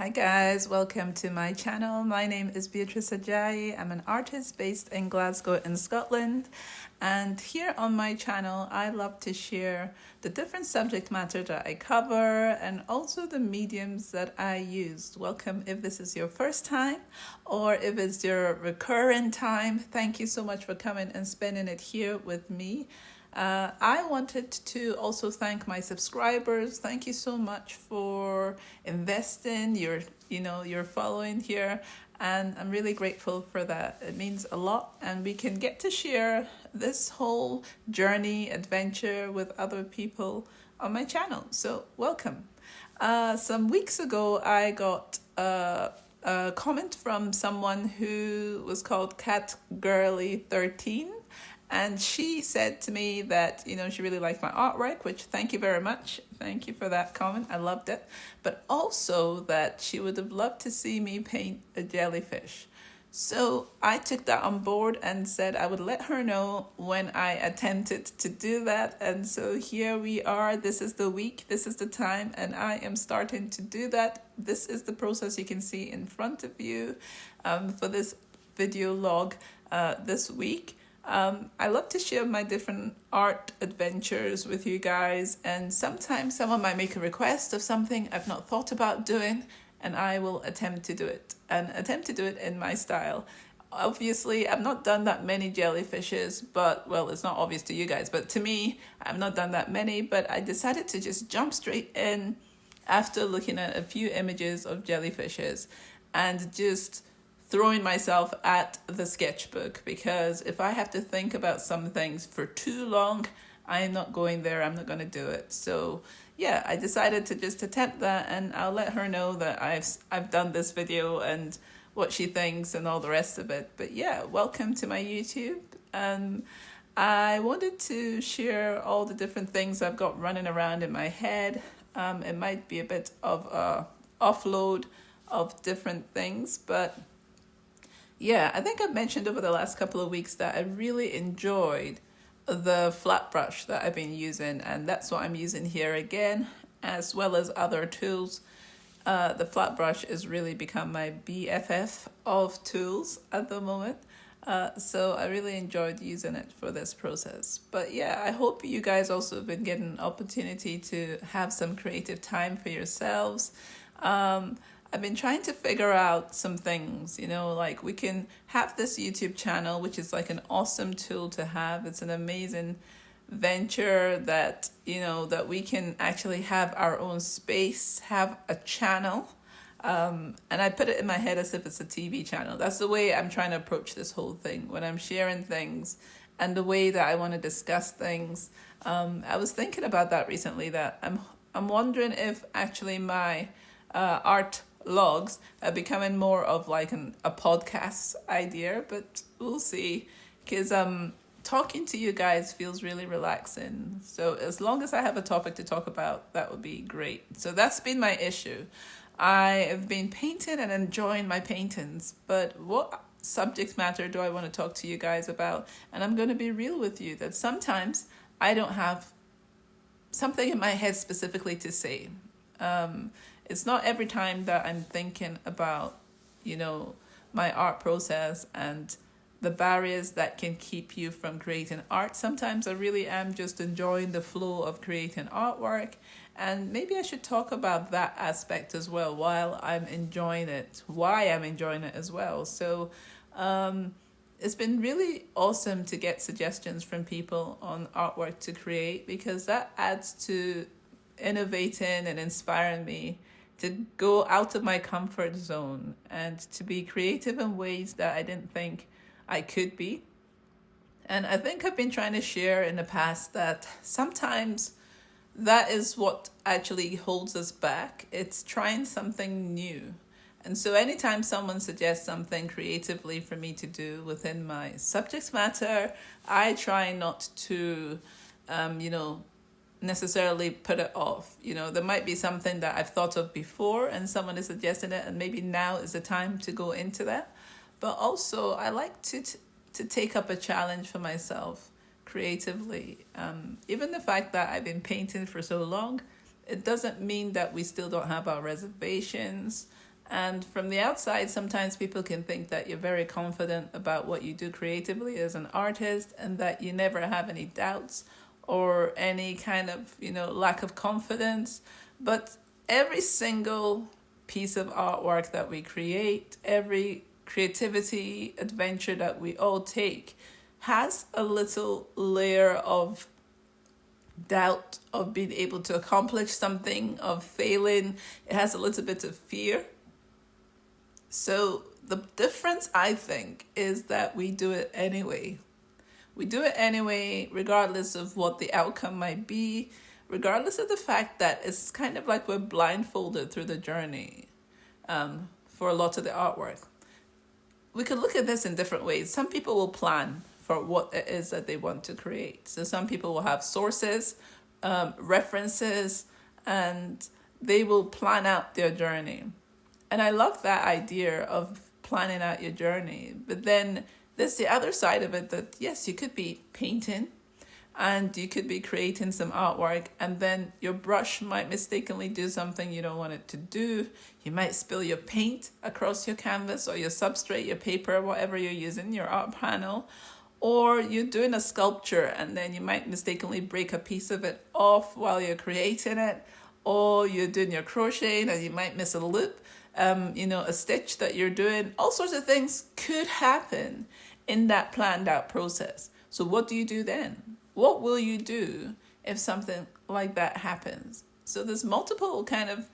Hi guys, welcome to my channel. My name is Beatrice Ajayi. I'm an artist based in Glasgow in Scotland, and here on my channel I love to share the different subject matter that I cover and also the mediums that I use. Welcome if this is your first time or if it's your recurrent time. Thank you so much for coming and spending it here with me. I wanted to also thank my subscribers. Thank you so much for investing your following here, and I'm really grateful for that. It means a lot, and we can get to share this whole journey adventure with other people on my channel. So welcome. Some weeks ago I got a comment from someone who was called Cat Girly 13. And she said to me that, she really liked my artwork, which thank you very much. Thank you for that comment. I loved it. But also that she would have loved to see me paint a jellyfish. So I took that on board and said I would let her know when I attempted to do that. And so here we are. This is the week. This is the time. And I am starting to do that. This is the process you can see in front of you for this video log this week. I love to share my different art adventures with you guys, and sometimes someone might make a request of something I've not thought about doing, and I will attempt to do it in my style. Obviously, I've not done that many jellyfishes, but, well, it's not obvious to you guys, but to me, I've not done that many, but I decided to just jump straight in after looking at a few images of jellyfishes and just throwing myself at the sketchbook, because if I have to think about some things for too long, I'm not going there. I'm not going to do it. So yeah, I decided to just attempt that, and I'll let her know that I've done this video and what she thinks and all the rest of it. But yeah, welcome to my YouTube. I wanted to share all the different things I've got running around in my head. It might be a bit of a offload of different things, but yeah, I think I've mentioned over the last couple of weeks that I really enjoyed the flat brush that I've been using, and that's what I'm using here again, as well as other tools. The flat brush has really become my BFF of tools at the moment. So I really enjoyed using it for this process. But yeah, I hope you guys also have been getting an opportunity to have some creative time for yourselves. I've been trying to figure out some things, like we can have this YouTube channel, which is like an awesome tool to have. It's an amazing venture that, that we can actually have our own space, have a channel. And I put it in my head as if it's a TV channel. That's the way I'm trying to approach this whole thing when I'm sharing things and the way that I want to discuss things. I was thinking about that recently, that I'm wondering if actually my art logs are becoming more of like a podcast idea, but we'll see, because talking to you guys feels really relaxing. So as long as I have a topic to talk about, that would be great. So that's been my issue. I have been painting and enjoying my paintings, but what subject matter do I want to talk to you guys about? And I'm going to be real with you that sometimes I don't have something in my head specifically to say. It's not every time that I'm thinking about, my art process and the barriers that can keep you from creating art. Sometimes I really am just enjoying the flow of creating artwork, and maybe I should talk about that aspect as well while I'm enjoying it, why I'm enjoying it as well. So it's been really awesome to get suggestions from people on artwork to create, because that adds to innovating and inspiring me to go out of my comfort zone and to be creative in ways that I didn't think I could be. And I think I've been trying to share in the past that sometimes that is what actually holds us back. It's trying something new. And so anytime someone suggests something creatively for me to do within my subject matter, I try not to, necessarily put it off. There might be something that I've thought of before and someone is suggesting it, and maybe now is the time to go into that. But also I like to take up a challenge for myself creatively. Even the fact that I've been painting for so long, it doesn't mean that we still don't have our reservations And from the outside, sometimes people can think that you're very confident about what you do creatively as an artist and that you never have any doubts or any kind of, lack of confidence. But every single piece of artwork that we create, every creativity adventure that we all take has a little layer of doubt, of being able to accomplish something, of failing. It has a little bit of fear. So the difference, I think, is that we do it anyway. We do it anyway, regardless of what the outcome might be, regardless of the fact that it's kind of like we're blindfolded through the journey for a lot of the artwork. We could look at this in different ways. Some people will plan for what it is that they want to create. So some people will have sources, references, and they will plan out their journey. And I love that idea of planning out your journey. But then there's the other side of it that, yes, you could be painting and you could be creating some artwork, and then your brush might mistakenly do something you don't want it to do. You might spill your paint across your canvas or your substrate, your paper, whatever you're using, your art panel. Or you're doing a sculpture and then you might mistakenly break a piece of it off while you're creating it. Or you're doing your crocheting and you might miss a loop, a stitch that you're doing. All sorts of things could happen in that planned out process. So what do you do then? What will you do if something like that happens? So there's multiple kind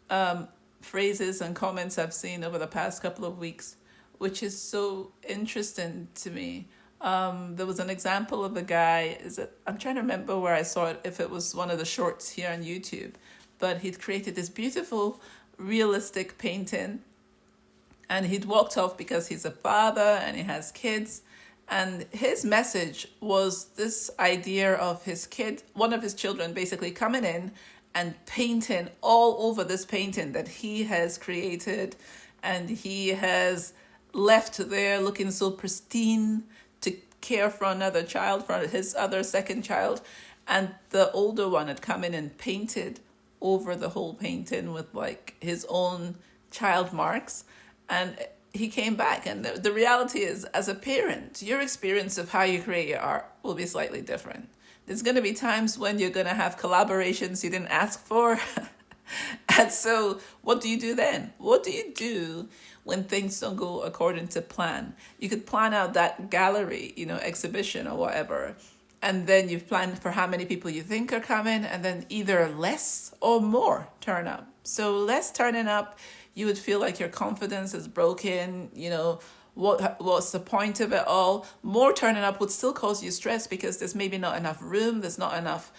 of phrases and comments I've seen over the past couple of weeks, which is so interesting to me. There was an example of a guy, I'm trying to remember where I saw it, if it was one of the shorts here on YouTube, but he'd created this beautiful, realistic painting, and he'd walked off because he's a father and he has kids. And his message was this idea of his kid, one of his children, basically coming in and painting all over this painting that he has created and he has left there looking so pristine to care for another child, for his other second child. And the older one had come in and painted over the whole painting with like his own child marks. And he came back, and the reality is, as a parent, your experience of how you create your art will be slightly different. There's going to be times when you're going to have collaborations you didn't ask for. And so what do you do then? What do you do when things don't go according to plan? You could plan out that gallery, exhibition or whatever, and then you've planned for how many people you think are coming, and then either less or more turn up. So less turning up, you would feel like your confidence is broken, what's the point of it all? More turning up would still cause you stress because there's maybe not enough room, there's not enough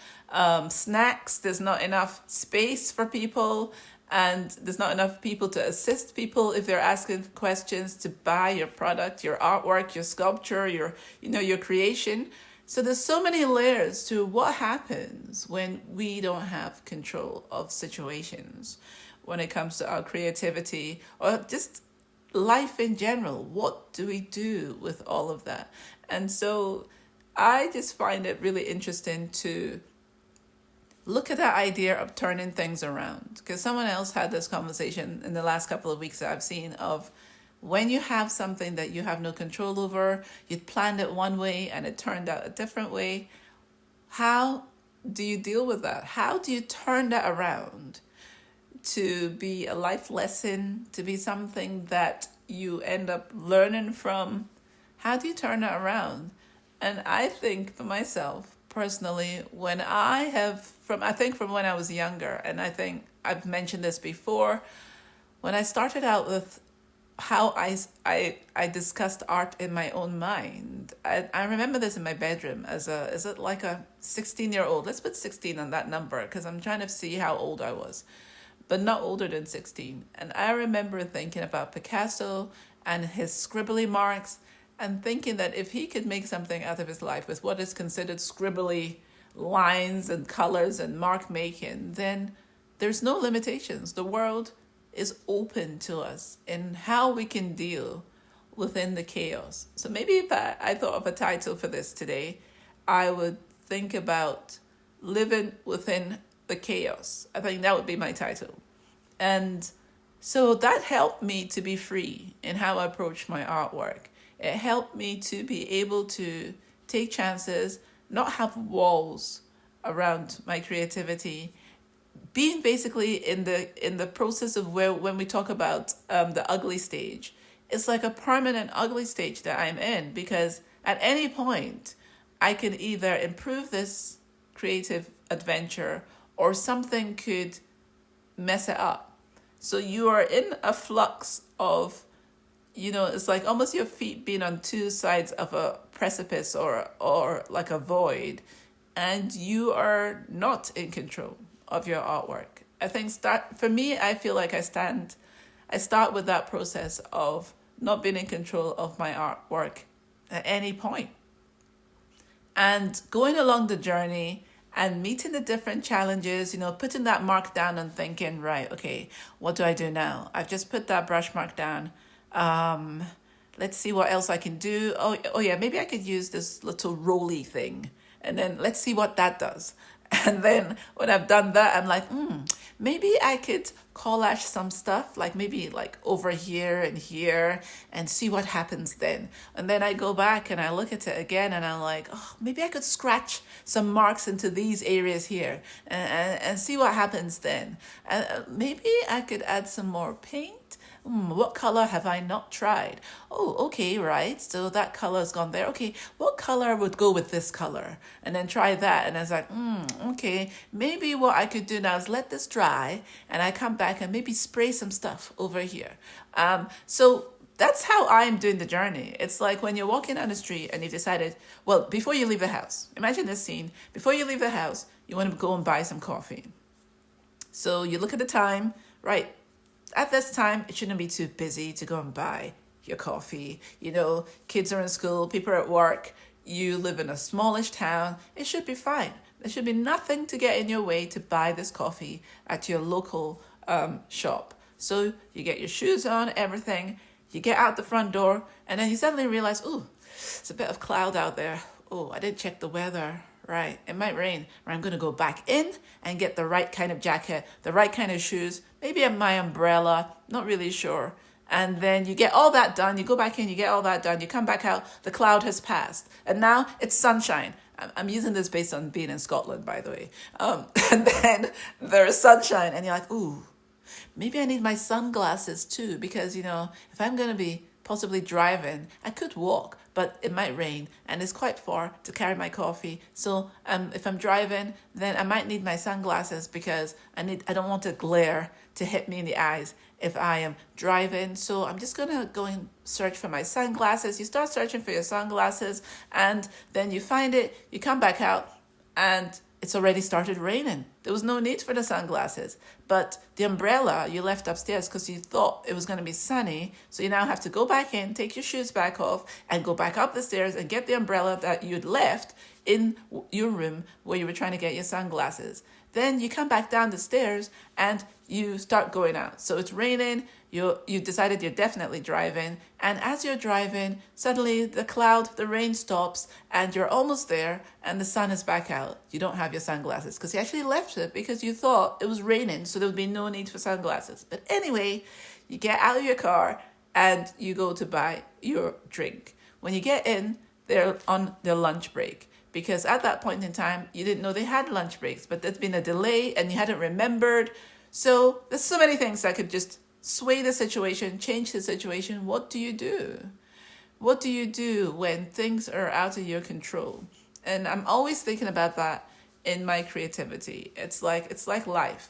snacks, there's not enough space for people, and there's not enough people to assist people if they're asking questions to buy your product, your artwork, your sculpture, your creation. So there's so many layers to what happens when we don't have control of situations. When it comes to our creativity or just life in general, what do we do with all of that? And so I just find it really interesting to look at that idea of turning things around, because someone else had this conversation in the last couple of weeks that I've seen of when you have something that you have no control over, you'd planned it one way and it turned out a different way. How do you deal with that? How do you turn that around to be a life lesson, to be something that you end up learning from? How do you turn that around? And I think for myself personally, from when I was younger, and I think I've mentioned this before, when I started out with how I discussed art in my own mind. I remember this in my bedroom is it like a 16-year-old? Let's put 16 on that number because I'm trying to see how old I was, but not older than 16. And I remember thinking about Picasso and his scribbly marks and thinking that if he could make something out of his life with what is considered scribbly lines and colors and mark making, then there's no limitations. The world is open to us in how we can deal within the chaos. So maybe if I thought of a title for this today, I would think about living within the chaos. I think that would be my title. And So that helped me to be free in how I approach my artwork. It helped me to be able to take chances, not have walls around my creativity, being basically in the process of where when we talk about the ugly stage, it's like a permanent ugly stage that I'm in, because at any point I can either improve this creative adventure or something could mess it up. So you are in a flux of, it's like almost your feet being on two sides of a precipice or like a void, and you are not in control of your artwork. I think for me, I feel like I start with that process of not being in control of my artwork at any point. And going along the journey and meeting the different challenges, putting that mark down and thinking, right, okay, what do I do now? I've just put that brush mark down. Let's see what else I can do. Oh yeah, maybe I could use this little rolly thing. And then let's see what that does. And then when I've done that, I'm like, maybe I could collage some stuff, like maybe like over here and see what happens then. And then I go back and I look at it again and I'm like, oh, maybe I could scratch some marks into these areas here and see what happens then. And maybe I could add some more paint. What color have I not tried? Oh, okay, right. So that color's gone there. Okay, what color would go with this color? And then try that. And I was like, okay, maybe what I could do now is let this dry and I come back and maybe spray some stuff over here. So that's how I'm doing the journey. It's like when you're walking down the street and you've decided, well, before you leave the house, imagine this scene. Before you leave the house, you want to go and buy some coffee. So you look at the time, right? At this time, it shouldn't be too busy to go and buy your coffee. Kids are in school, people are at work. You live in a smallish town. It should be fine. There should be nothing to get in your way to buy this coffee at your local shop. So you get your shoes on, everything. You get out the front door, and then you suddenly realize, oh, it's a bit of cloud out there. Oh, I didn't check the weather. Right, it might rain, or I'm going to go back in and get the right kind of jacket, the right kind of shoes, maybe my umbrella, not really sure. And then you get all that done, you go back in, you get all that done, you come back out, the cloud has passed. And now it's sunshine. I'm using this based on being in Scotland, by the way. And then there's sunshine, and you're like, ooh, maybe I need my sunglasses too, because, if I'm going to be possibly driving, I could walk, but it might rain and it's quite far to carry my coffee. So if I'm driving, then I might need my sunglasses because I don't want the glare to hit me in the eyes if I am driving. So I'm just going to go and search for my sunglasses. You start searching for your sunglasses and then you find it, you come back out and it's already started raining. There was no need for the sunglasses. But the umbrella you left upstairs because you thought it was going to be sunny. So you now have to go back in, take your shoes back off, and go back up the stairs and get the umbrella that you'd left in your room where you were trying to get your sunglasses. Then you come back down the stairs and you start going out. So it's raining. You decided you're definitely driving, and as you're driving, suddenly the rain stops, and you're almost there, and the sun is back out. You don't have your sunglasses because you actually left it because you thought it was raining, so there would be no need for sunglasses. But anyway, you get out of your car and you go to buy your drink. When you get in, they're on their lunch break. Because at that point in time, you didn't know they had lunch breaks, but there's been a delay and you hadn't remembered. So there's so many things that could just sway the situation, change the situation. What do you do? What do you do when things are out of your control? And I'm always thinking about that in my creativity. It's like life.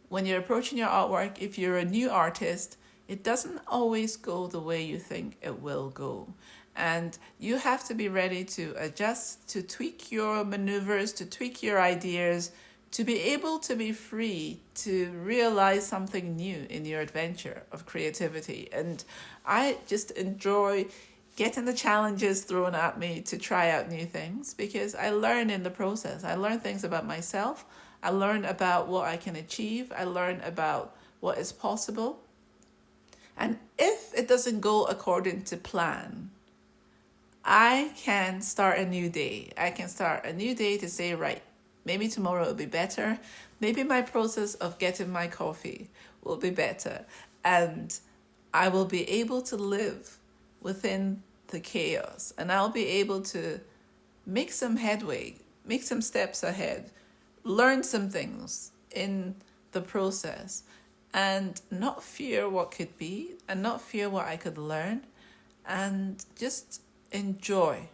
When you're approaching your artwork, if you're a new artist, it doesn't always go the way you think it will go. And you have to be ready to adjust, to tweak your maneuvers, to tweak your ideas, to be able to be free to realize something new in your adventure of creativity. And I just enjoy getting the challenges thrown at me to try out new things because I learn in the process. I learn things about myself. I learn about what I can achieve. I learn about what is possible. And if it doesn't go according to plan, I can start a new day. I can start a new day to say, right, maybe tomorrow will be better. Maybe my process of getting my coffee will be better. and I will be able to live within the chaos, and I'll be able to make some headway, make some steps ahead, learn some things in the process, and not fear what could be, and not fear what I could learn, and just enjoy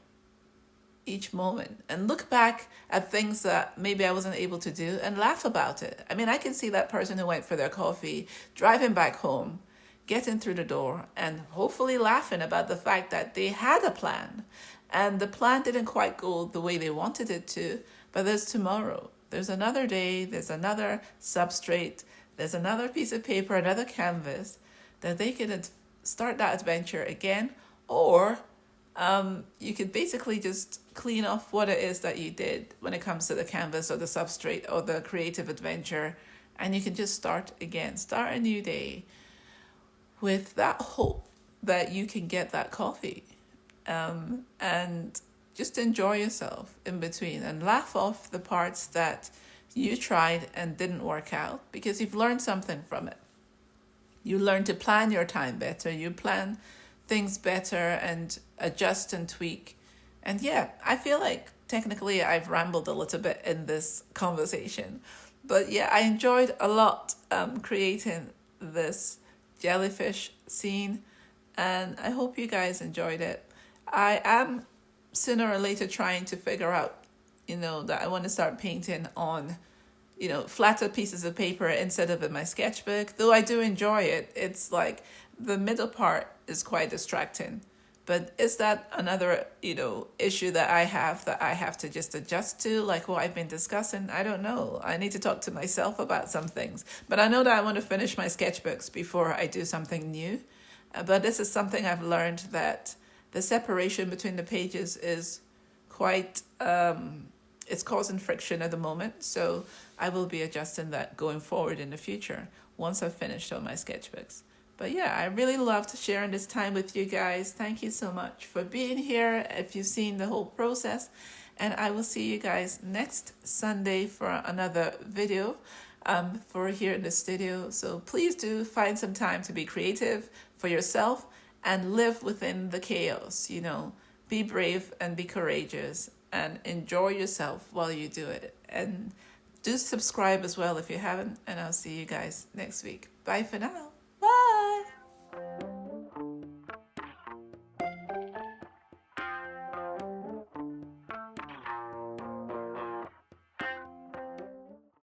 each moment and look back at things that maybe I wasn't able to do and laugh about it. I mean, I can see that person who went for their coffee, driving back home, getting through the door, and hopefully laughing about the fact that they had a plan and the plan didn't quite go the way they wanted it to, but there's tomorrow. There's another day, there's another substrate, there's another piece of paper, another canvas that they can start that adventure again, or you could basically just clean off what it is that you did when it comes to the canvas or the substrate or the creative adventure, and you can just start again, start a new day with that hope that you can get that coffee, and just enjoy yourself in between and laugh off the parts that you tried and didn't work out, because you've learned something from it. You learn to plan your time better, you plan things better and adjust and tweak. And yeah, I feel like technically I've rambled a little bit in this conversation, but yeah, I enjoyed a lot creating this jellyfish scene, and I hope you guys enjoyed it. I am sooner or later trying to figure out, that I want to start painting on, flatter pieces of paper instead of in my sketchbook, though I do enjoy it. It's like the middle part is quite distracting. But is that another, issue that I have to just adjust to, like what I've been discussing? I don't know. I need to talk to myself about some things. But I know that I want to finish my sketchbooks before I do something new. But this is something I've learned, that the separation between the pages is quite, it's causing friction at the moment. So I will be adjusting that going forward in the future once I've finished all my sketchbooks. But yeah, I really loved sharing this time with you guys. Thank you so much for being here, if you've seen the whole process. And I will see you guys next Sunday for another video for here in the studio. So please do find some time to be creative for yourself and live within the chaos. Be brave and be courageous and enjoy yourself while you do it. And do subscribe as well if you haven't. And I'll see you guys next week. Bye for now.